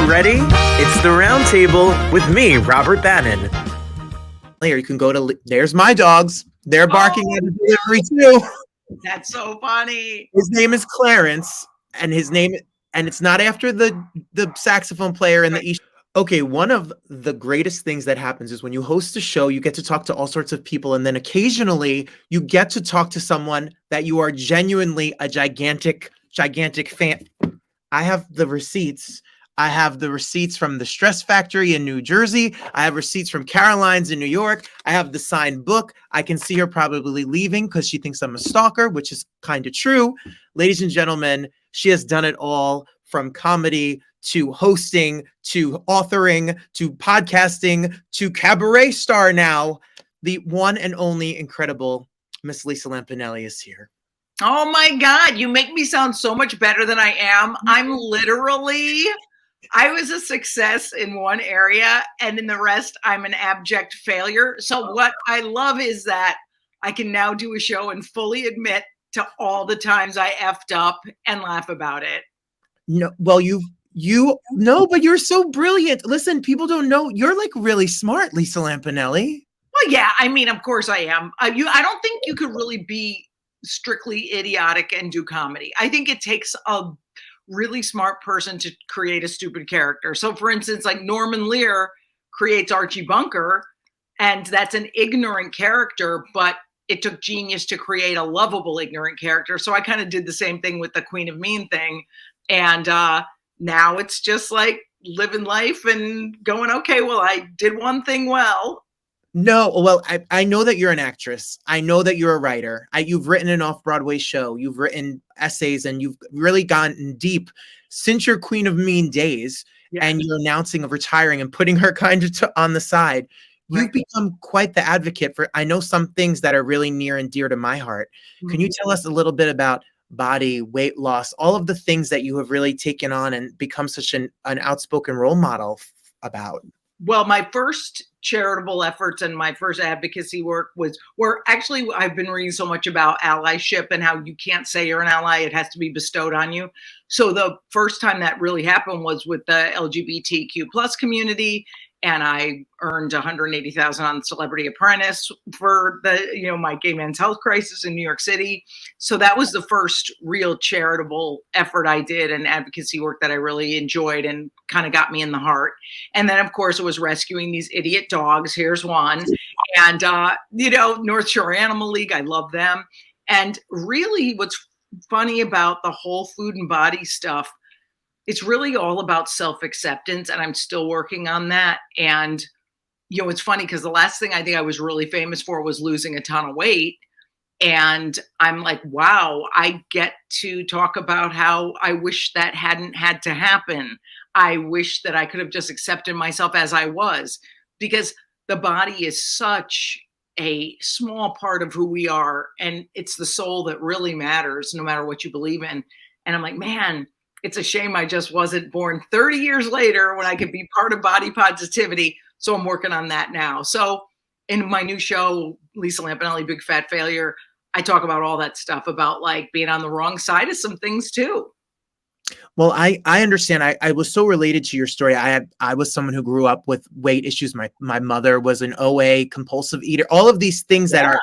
ready? It's the Roundtable with me, Robert Bannon. Later, you can go to. There's my dogs. They're barking at a delivery too. That's so funny. His name is Clarence, and it's not after the saxophone player in the East. Okay, one of the greatest things that happens is when you host a show, you get to talk to all sorts of people, and then occasionally you get to talk to someone that you are genuinely a gigantic fan. I have the receipts. I have the receipts from the Stress Factory in New Jersey. I have receipts from Caroline's in New York. I have the signed book. I can see her probably leaving because she thinks I'm a stalker, which is kind of true. Ladies and gentlemen, she has done it all, from comedy to hosting to authoring to podcasting to cabaret star now. The one and only incredible Miss Lisa Lampanelli is here. Oh my God, you make me sound so much better than I am. I was a success in one area, and in the rest, I'm an abject failure. So what I love is that I can now do a show and fully admit to all the times I effed up and laugh about it. No, well, but you're so brilliant. Listen, people don't know you're like really smart, Lisa Lampanelli. Well, yeah, I mean, of course I am. I don't think you could really be strictly idiotic and do comedy. I think it takes a really smart person to create a stupid character. So for instance, like Norman Lear creates Archie Bunker, and that's an ignorant character, but it took genius to create a lovable ignorant character. So I kind of did the same thing with the Queen of Mean thing. And now it's just like living life and going, okay, well, I did one thing well. No, well, I know that you're an actress. I know that you're a writer. You've written an off-Broadway show. You've written essays, and you've really gotten deep since your Queen of Mean days. Yeah. And you're announcing of retiring and putting her kind of on the side. You've become quite the advocate for, I know, some things that are really near and dear to my heart. Mm-hmm. Can you tell us a little bit about body, weight loss, all of the things that you have really taken on and become such an outspoken role model about? Well, my first charitable efforts and my first advocacy work were actually, I've been reading so much about allyship and how you can't say you're an ally, it has to be bestowed on you. So the first time that really happened was with the LGBTQ plus community. And I earned $180,000 on Celebrity Apprentice for the, my gay men's health crisis in New York City. So that was the first real charitable effort I did, and advocacy work that I really enjoyed and kind of got me in the heart. And then, of course, it was rescuing these idiot dogs. Here's one. And, North Shore Animal League, I love them. And really what's funny about the whole food and body stuff, it's really all about self-acceptance, and I'm still working on that. And, it's funny because the last thing I think I was really famous for was losing a ton of weight. And I'm like, wow, I get to talk about how I wish that hadn't had to happen. I wish that I could have just accepted myself as I was, because the body is such a small part of who we are. And it's the soul that really matters, no matter what you believe in. And I'm like, man, it's a shame I just wasn't born 30 years later when I could be part of body positivity. So I'm working on that now. So in my new show, Lisa Lampanelli, Big Fat Failure, I talk about all that stuff about like being on the wrong side of some things too. Well, I understand. I was so related to your story. I was someone who grew up with weight issues. My mother was an OA, compulsive eater, all of these things that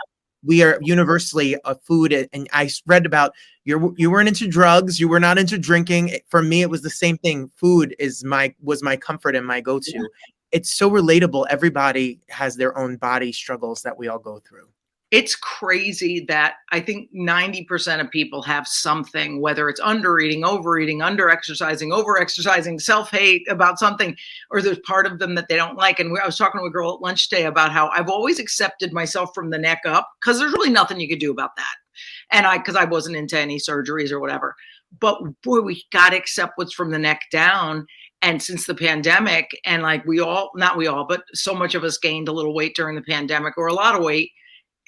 we are universally a food. And I read about you weren't into drugs. You were not into drinking. For me, it was the same thing. Food was my comfort and my go-to. Yeah. It's so relatable. Everybody has their own body struggles that we all go through. It's crazy that I think 90% of people have something, whether it's undereating, overeating, underexercising, overexercising, self-hate about something, or there's part of them that they don't like. And I was talking to a girl at lunch today about how I've always accepted myself from the neck up, because there's really nothing you could do about that. And because I wasn't into any surgeries or whatever. But boy, we got to accept what's from the neck down. And since the pandemic, and like not we all, but so much of us gained a little weight during the pandemic, or a lot of weight.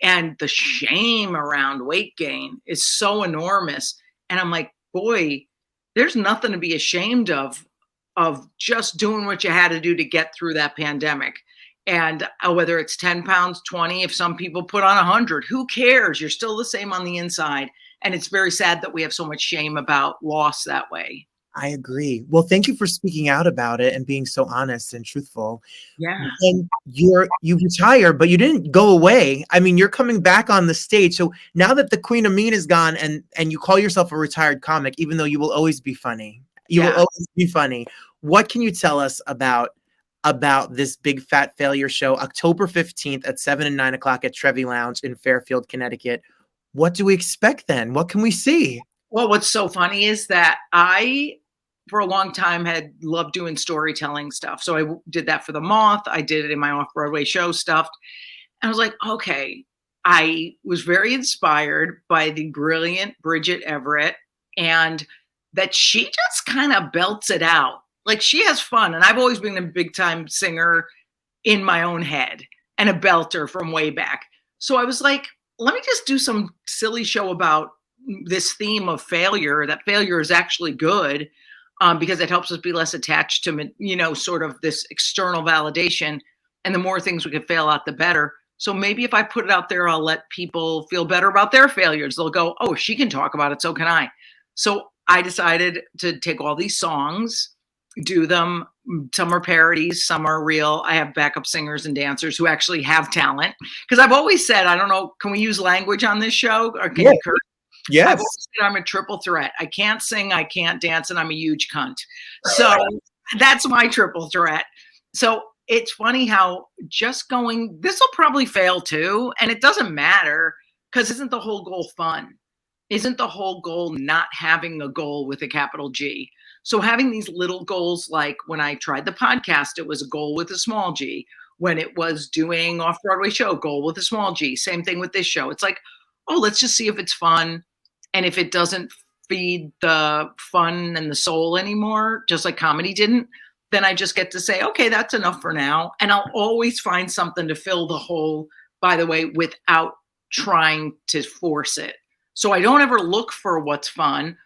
And the shame around weight gain is so enormous. And I'm like, boy, there's nothing to be ashamed of just doing what you had to do to get through that pandemic. And whether it's 10 pounds, 20, if some people put on 100, who cares? You're still the same on the inside. And it's very sad that we have so much shame about loss that way. I agree. Well, thank you for speaking out about it and being so honest and truthful. Yeah. And you retired, but you didn't go away. I mean, you're coming back on the stage. So now that the Queen of Mean is gone and you call yourself a retired comic, even though you will always be funny, you will Yeah. always be funny. What can you tell us about this Big Fat Failure show, October 15th at 7 and 9 o'clock at Trevi Lounge in Fairfield, Connecticut? What do we expect then? What can we see? Well, what's so funny is that I, for a long time, had loved doing storytelling stuff. So I did that for the Moth. I did it in my off-Broadway show stuff. And I was like, okay, I was very inspired by the brilliant Bridget Everett, and that she just kind of belts it out. Like, she has fun. And I've always been a big time singer in my own head and a belter from way back. So I was like, let me just do some silly show about this theme of failure, that failure is actually good, because it helps us be less attached to, sort of this external validation. And the more things we can fail at, the better. So maybe if I put it out there, I'll let people feel better about their failures. They'll go, oh, she can talk about it, so can I. So I decided to take all these songs, do them. Some are parodies, some are real. I have backup singers and dancers who actually have talent. Because I've always said, I don't know, can we use language on this show? Or can you curse? Yes. I've always said I'm a triple threat. I can't sing, I can't dance, and I'm a huge cunt. So that's my triple threat. So it's funny how just going, this will probably fail too. And it doesn't matter, because isn't the whole goal fun? Isn't the whole goal not having a goal with a capital G? So having these little goals, like when I tried the podcast, it was a goal with a small G. When it was doing off-Broadway show, goal with a small G. Same thing with this show. It's like, oh, let's just see if it's fun. And if it doesn't feed the fun and the soul anymore, just like comedy didn't, then I just get to say, okay, that's enough for now. And I'll always find something to fill the hole, by the way, without trying to force it. So I don't ever look for what's fun.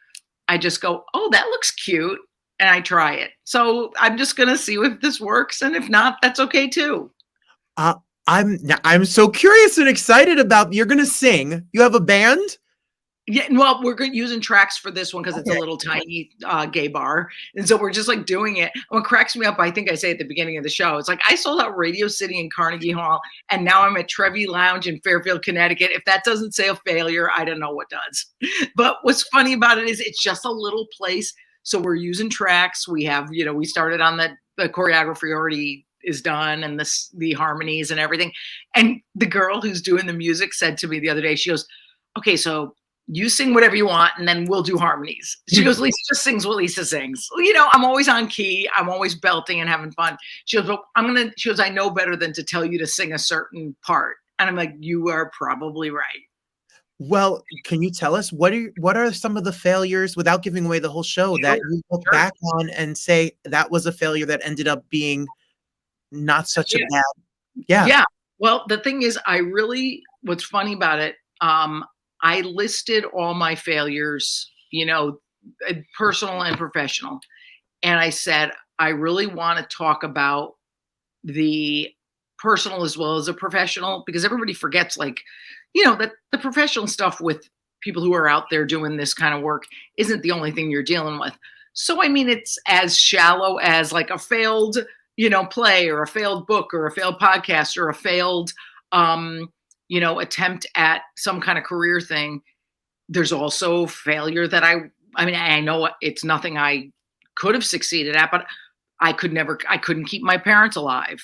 I just go, oh, that looks cute. And I try it. So I'm just going to see if this works. And if not, that's okay too. I'm so curious and excited about, you're going to sing. You have a band? Yeah, well, we're using tracks for this one because it's a little tiny gay bar. And so we're just like doing it. And what cracks me up, I think I say at the beginning of the show, it's like I sold out Radio City and Carnegie Hall, and now I'm at Trevi Lounge in Fairfield, Connecticut. If that doesn't say a failure, I don't know what does. But what's funny about it is it's just a little place. So we're using tracks. We have, we started on the choreography already is done, and the harmonies and everything. And the girl who's doing the music said to me the other day, she goes, okay, so you sing whatever you want, and then we'll do harmonies. She goes, Lisa just sings what Lisa sings. I'm always on key. I'm always belting and having fun. She goes, well, she goes, I know better than to tell you to sing a certain part. And I'm like, you are probably right. Well, can you tell us what are some of the failures, without giving away the whole show, that you look back on and say that was a failure that ended up being not such a bad? Yeah. Well, the thing is, what's funny about it, I listed all my failures, personal and professional. And I said, I really want to talk about the personal as well as the professional, because everybody forgets, that the professional stuff with people who are out there doing this kind of work isn't the only thing you're dealing with. So, I mean, it's as shallow as like a failed, play, or a failed book, or a failed podcast, or a failed, attempt at some kind of career thing. There's also failure that I know it's nothing I could have succeeded at, but I couldn't keep my parents alive.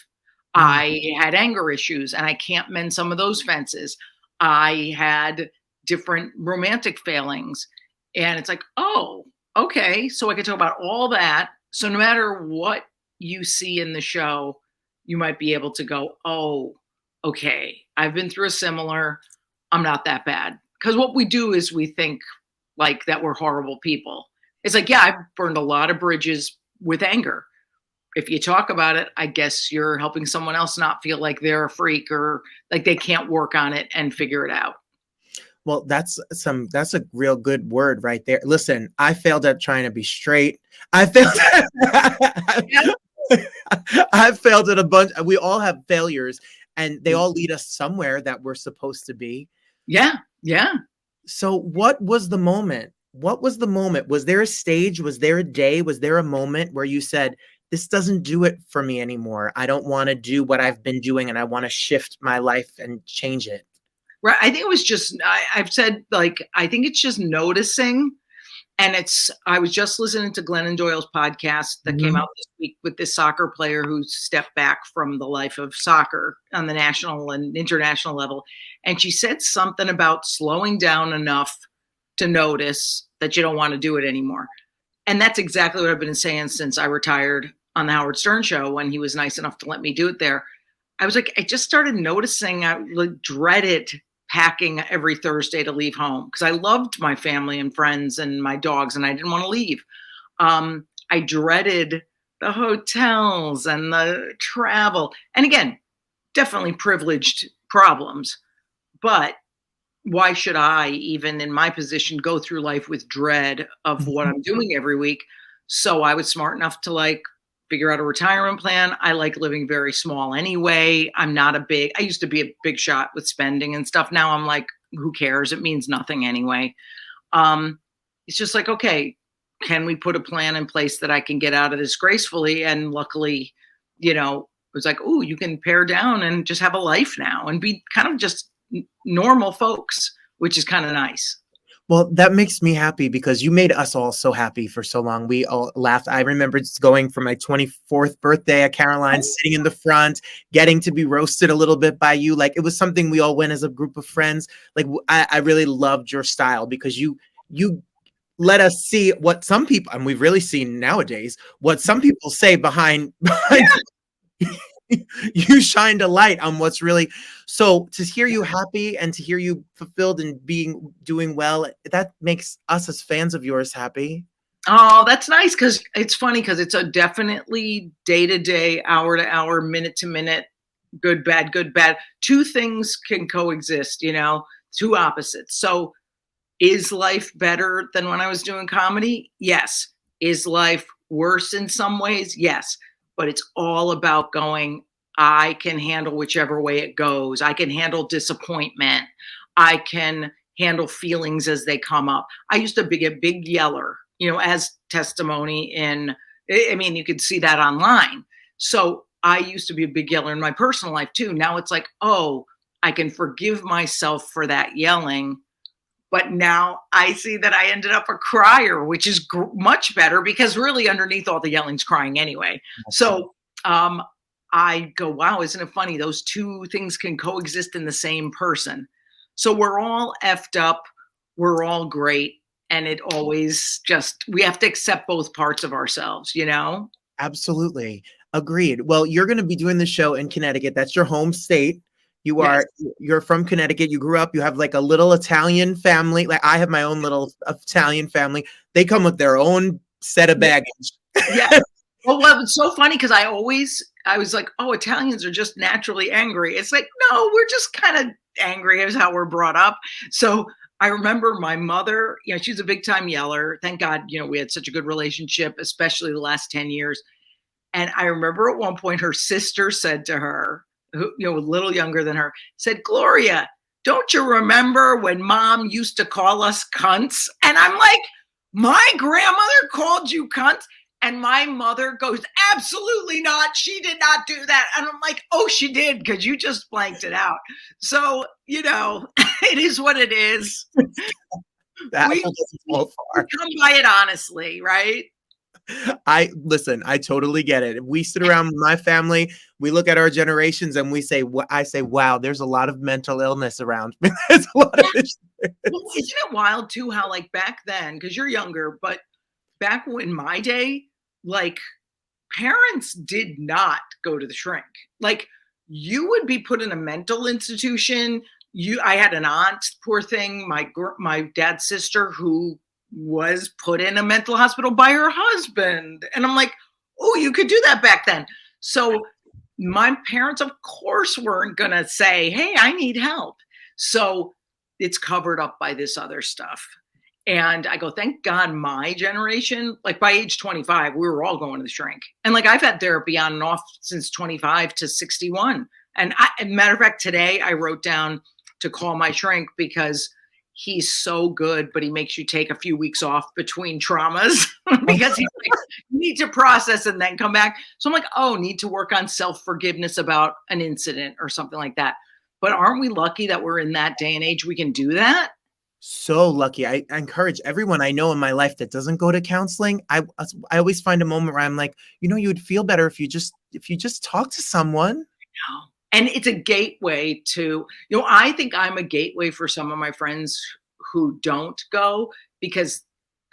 I had anger issues, and I can't mend some of those fences. I had different romantic failings, and it's like, oh, okay. So I could talk about all that. So no matter what you see in the show, you might be able to go, oh, okay, I've been through a similar, I'm not that bad. Because what we do is we think like that we're horrible people. It's like, yeah, I've burned a lot of bridges with anger. If you talk about it, I guess you're helping someone else not feel like they're a freak, or like they can't work on it and figure it out. Well, that's a real good word right there. Listen, I failed at trying to be straight. I failed at a bunch. We all have failures, and they all lead us somewhere that we're supposed to be. Yeah. So what was the moment what was the moment? Was there a stage? Was there a day? Was there a moment where you said, this doesn't do it for me anymore? I don't want to do what I've been doing and I want to shift my life and change it. Right. I think it was just, I've said, like, I think it's just noticing. And I was just listening to Glennon Doyle's podcast that came Mhm. out this week with this soccer player who stepped back from the life of soccer on the national and international level. And she said something about slowing down enough to notice that you don't want to do it anymore. And that's exactly what I've been saying since I retired on the Howard Stern show when he was nice enough to let me do it there. I was like, I just started noticing I like dreaded packing every Thursday to leave home because I loved my family and friends and my dogs and I didn't want to leave. I dreaded the hotels and the travel. And again, definitely privileged problems, but why should I, even in my position, go through life with dread of what Mhm. I'm doing every week? So I was smart enough to like figure out a retirement plan. I like living very small anyway. I used to be a big shot with spending and stuff. Now I'm like, who cares? It means nothing anyway. Um, it's just like, okay, can we put a plan in place that I can get out of this gracefully? And luckily, it was like, oh, you can pare down and just have a life now and be kind of just normal folks, which is kind of nice. Well, that makes me happy because you made us all so happy for so long. We all laughed. I remember just going for my 24th birthday at Caroline's, sitting in the front, getting to be roasted a little bit by you. Like it was something we all went as a group of friends. Like I really loved your style because you let us see what some people, and we've really seen nowadays, what some people say behind Yeah. you shined a light on what's really. So to hear you happy and to hear you fulfilled and doing well, that makes us as fans of yours happy. Oh, that's nice because it's funny because it's a definitely day to day, hour to hour, minute to minute, good, bad, good, bad. Two things can coexist, two opposites. So is life better than when I was doing comedy? Yes. Is life worse in some ways? Yes. But it's all about going, I can handle whichever way it goes. I can handle disappointment. I can handle feelings as they come up. I used to be a big yeller, as testimony I mean, you could see that online. So I used to be a big yeller in my personal life too. Now it's like, oh, I can forgive myself for that yelling, but now I see that I ended up a crier, which is much better because really underneath all the yelling's crying anyway. So um, I go, wow, isn't it funny? Those two things can coexist in the same person. So we're all effed up. We're all great. And it always we have to accept both parts of ourselves. Absolutely. Agreed. Well, you're going to be doing the show in Connecticut. That's your home state. Yes. You're from Connecticut. You grew up, you have like a little Italian family. Like I have my own little Italian family. They come with their own set of Yeah. baggage. Yeah. Well, it's so funny because I was like, oh, Italians are just naturally angry. It's like, no, we're just kind of angry is how we're brought up. So I remember my mother, she's a big time yeller. Thank God, we had such a good relationship, especially the last 10 years. And I remember at one point her sister said to her, who, a little younger than her, said, Gloria, don't you remember when mom used to call us cunts? And I'm like, my grandmother called you cunts? And my mother goes, absolutely not. She did not do that. And I'm like, oh, she did, because you just blanked it out. So, it is what it is. The We, apple doesn't we fall far. come by it honestly, right? Listen, I totally get it. We sit around with my family, we look at our generations and I say, wow, there's a lot of mental illness around. There's a lot of issues. Well, isn't it wild too how like back then, because you're younger, but back in my day, like parents did not go to the shrink. Like you would be put in a mental institution. I had an aunt, poor thing, my dad's sister, who was put in a mental hospital by her husband. And I'm like, oh, you could do that back then. So my parents, of course, weren't going to say, hey, I need help. So it's covered up by this other stuff. And I go, thank God my generation, like by age 25, we were all going to the shrink. And like I've had therapy on and off since 25 to 61. And as a matter of fact, today I wrote down to call my shrink because he's so good, but he makes you take a few weeks off between traumas because he's like, you need to process and then come back. So I'm like, oh, need to work on self-forgiveness about an incident or something like that. But aren't we lucky that we're in that day and age we can do that? So lucky. I encourage everyone I know in my life that doesn't go to counseling. I always find a moment where I'm like, you would feel better if you just talk to someone. And it's a gateway to, I think I'm a gateway for some of my friends who don't go, because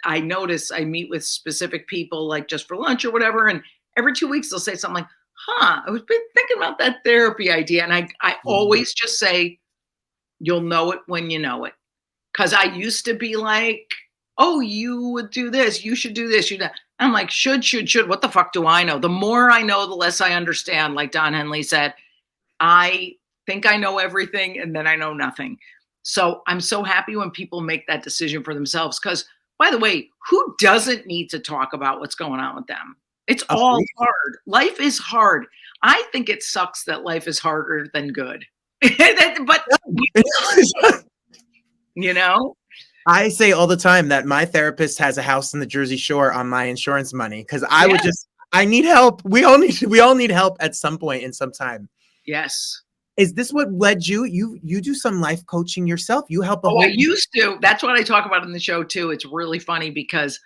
I notice I meet with specific people like just for lunch or whatever. And every 2 weeks they'll say something like, I was been thinking about that therapy idea. And I always just say, you'll know it when you know it. Cause I used to be like, oh, you would do this. You should do this. I'm like, should. What the fuck do I know? The more I know, the less I understand. Like Don Henley said, I think I know everything and then I know nothing. So I'm so happy when people make that decision for themselves. Because, by the way, who doesn't need to talk about what's going on with them? It's all hard. Life is hard. I think it sucks that life is harder than good. But, I say all the time that my therapist has a house in the Jersey Shore on my insurance money, because I need help. We all need help at some point in some time. Yes. Is this what led you? You do some life coaching yourself. You help I used to. That's what I talk about in the show too. It's really funny because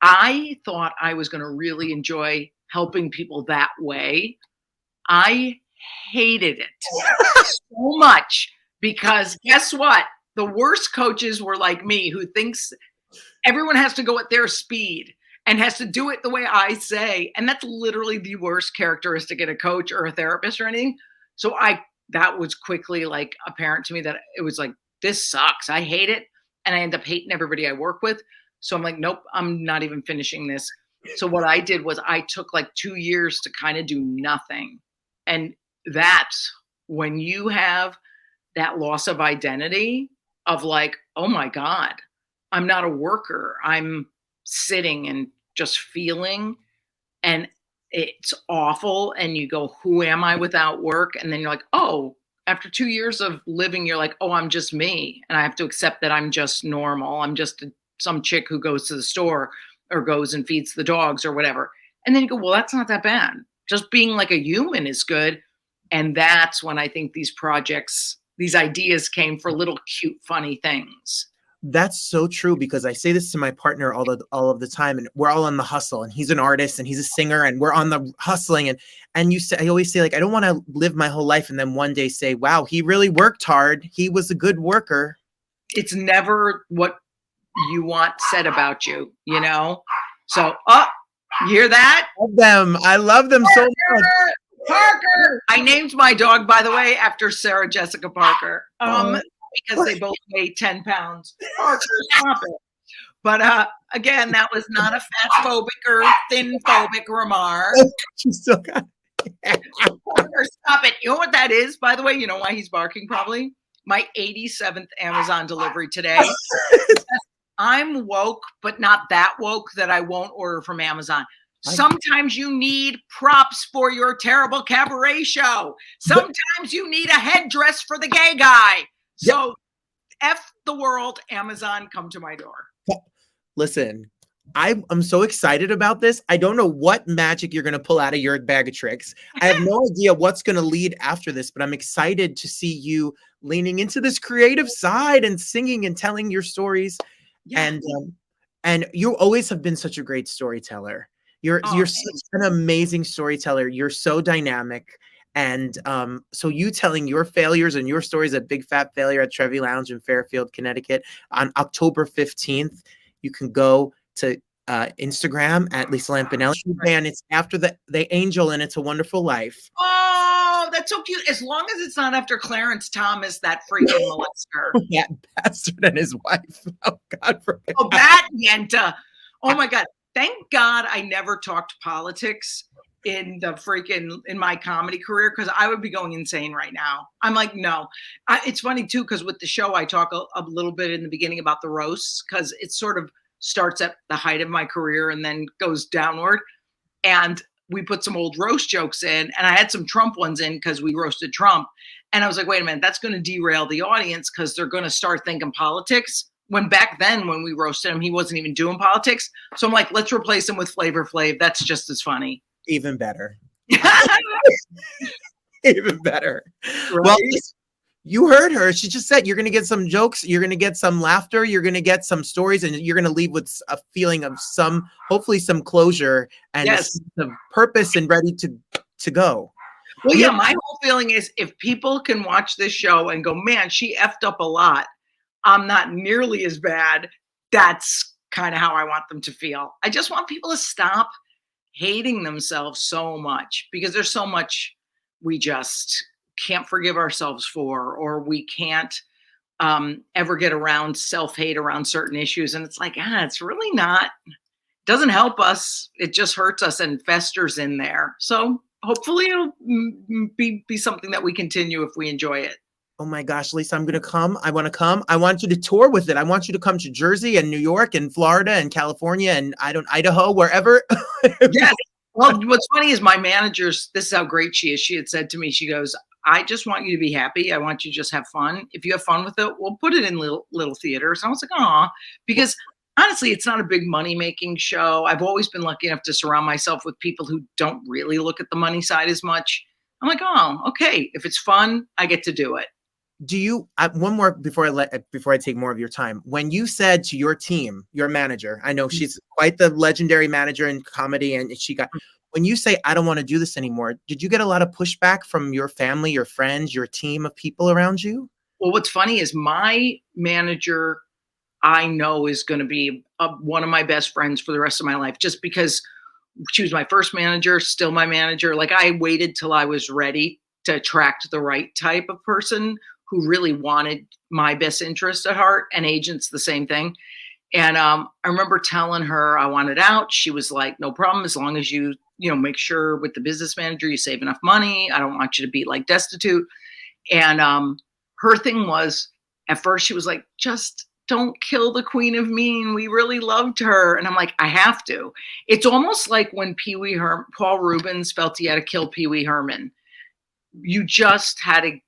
I thought I was going to really enjoy helping people that way. I hated it so much because guess what? The worst coaches were like me, who thinks everyone has to go at their speed and has to do it the way I say. And that's literally the worst characteristic in a coach or a therapist or anything. So that was quickly like apparent to me that it was like, this sucks. I hate it. And I end up hating everybody I work with. So I'm like, nope, I'm not even finishing this. So what I did was I took like 2 years to kind of do nothing. And that's when you have that loss of identity of like, oh my God, I'm not a worker. I'm sitting and just feeling, and it's awful. And you go, who am I without work? And then you're like, oh, after 2 years of living, you're like, oh, I'm just me. And I have to accept that I'm just normal. I'm just some chick who goes to the store or goes and feeds the dogs or whatever. And then you go, well, that's not that bad. Just being like a human is good. And that's when I think these projects, these ideas came for little cute, funny things. That's so true, because I say this to my partner all of the time, and we're all on the hustle, and he's an artist and he's a singer, and we're on the hustling. And I always say, like, I don't want to live my whole life and then one day say, wow, he really worked hard. He was a good worker. It's never what you want said about you, So, you hear that? I love them so much. Parker! I named my dog, by the way, after Sarah Jessica Parker. Because they both weigh 10 pounds. Parker, stop it. But again, that was not a fat-phobic or thin-phobic remark. You still got Parker, stop it. You know what that is, by the way? You know why he's barking, probably? My 87th Amazon delivery today. I'm woke, but not that woke that I won't order from Amazon. Sometimes you need props for your terrible cabaret show. Sometimes you need a headdress for the gay guy. So F the world, Amazon, come to my door. Listen, I'm so excited about this. I don't know what magic you're going to pull out of your bag of tricks. I have no idea what's going to lead after this, but I'm excited to see you leaning into this creative side and singing and telling your stories. Yeah. And you always have been such a great storyteller. You're such an amazing storyteller. You're so dynamic. And so you telling your failures and your stories at Big Fat Failure at Trevi Lounge in Fairfield, Connecticut on October 15th. You can go to Instagram at Lisa Lampanelli, and it's after the angel and It's a Wonderful Life. Oh, that's so cute. As long as it's not after Clarence Thomas, that freaking molester. That bastard and his wife. Oh, God forbid. Oh, that Yenta. Oh, my God. Thank God I never talked politics in my comedy career, because I would be going insane right now. I'm like, no. It's funny too, because with the show I talk a little bit in the beginning about the roasts, because it sort of starts at the height of my career and then goes downward. And we put some old roast jokes in, and I had some Trump ones in because we roasted Trump. And I was like, wait a minute, that's going to derail the audience because they're going to start thinking politics. When back then, when we roasted him, he wasn't even doing politics. So I'm like, let's replace him with Flavor Flav. That's just as funny. Even better. Even better. Right? Well, you heard her. She just said you're going to get some jokes, you're going to get some laughter, you're going to get some stories, and you're going to leave with a feeling of hopefully some closure and a sense of purpose and ready to go. Well, yeah, my whole feeling is if people can watch this show and go, man, she effed up a lot, I'm not nearly as bad. That's kind of how I want them to feel. I just want people to stop hating themselves so much because there's so much we just can't forgive ourselves for, or we can't ever get around self-hate around certain issues. And it's like, it's really not, doesn't help us. It just hurts us and festers in there. So hopefully it'll be something that we continue if we enjoy it. Oh my gosh, Lisa, I'm going to come. I want to come. I want you to tour with it. I want you to come to Jersey and New York and Florida and California and Idaho, wherever. Yes. Well, what's funny is my manager's, this is how great she is. She had said to me, she goes, I just want you to be happy. I want you to just have fun. If you have fun with it, we'll put it in little theaters. And I was like, aw, because honestly, it's not a big money-making show. I've always been lucky enough to surround myself with people who don't really look at the money side as much. I'm like, oh, okay. If it's fun, I get to do it. Do you, one more before I take more of your time, when you said to your team, your manager, I know she's quite the legendary manager in comedy, and when you say, I don't want to do this anymore, did you get a lot of pushback from your family, your friends, your team of people around you? Well, what's funny is my manager, I know, is going to be one of my best friends for the rest of my life, just because she was my first manager, still my manager. Like, I waited till I was ready to attract the right type of person who really wanted my best interest at heart, and agents the same thing. And I remember telling her I wanted out. She was like, no problem, as long as you make sure with the business manager you save enough money. I don't want you to be like destitute. And her thing was, at first she was like, just don't kill the Queen of Mean. We really loved her. And I'm like, I have to. It's almost like when Paul Rubens felt he had to kill Pee Wee Herman. You just had to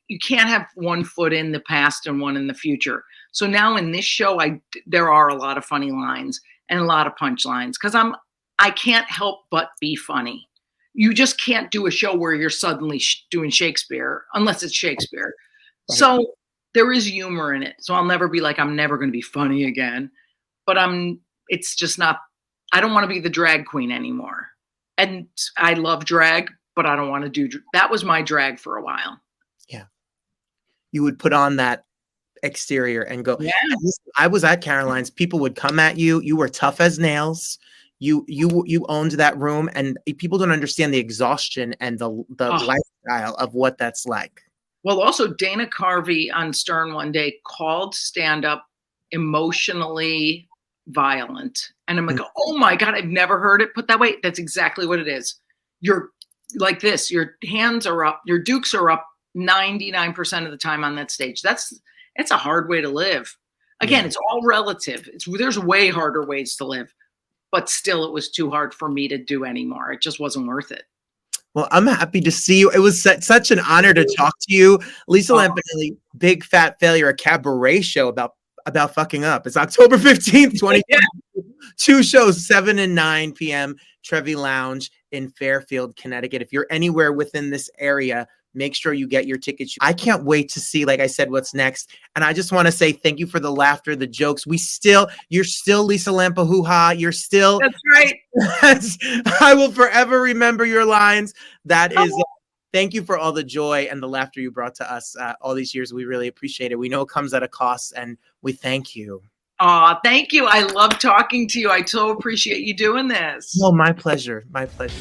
you can't have one foot in the past and one in the future. So now in this show, there are a lot of funny lines and a lot of punchlines because I can't help but be funny. You just can't do a show where you're suddenly doing Shakespeare unless it's Shakespeare. Right. So there is humor in it. So I'll never be like, I'm never going to be funny again, but it's just not, I don't want to be the drag queen anymore. And I love drag, but I don't want to do, that was my drag for a while. Yeah. You would put on that exterior and go, yeah. I was at Caroline's. People would come at you. You were tough as nails. You owned that room, and people don't understand the exhaustion and the lifestyle of what that's like. Well, also Dana Carvey on Stern one day called stand-up emotionally violent. And I'm like, oh my God, I've never heard it put that way. That's exactly what it is. You're like this, your hands are up, your dukes are up 99% of the time on that stage. It's a hard way to live. Again, It's all relative. There's way harder ways to live, but still it was too hard for me to do anymore. It just wasn't worth it. Well, I'm happy to see you. It was such an honor to talk to you. Lisa Lampanelli, Big Fat Failure, a cabaret show about fucking up. It's October 15th, 2020. Yeah. 2 shows, 7 and 9 p.m. Trevi Lounge in Fairfield, Connecticut. If you're anywhere within this area, make sure you get your tickets. I can't wait to see, like I said, what's next. And I just want to say thank you for the laughter, the jokes. You're still Lisa Lampa hoo-ha. You're still. That's right. I will forever remember your lines. That is, thank you for all the joy and the laughter you brought to us all these years. We really appreciate it. We know it comes at a cost, and we thank you. Oh, thank you. I love talking to you. I so appreciate you doing this. Oh, my pleasure. My pleasure.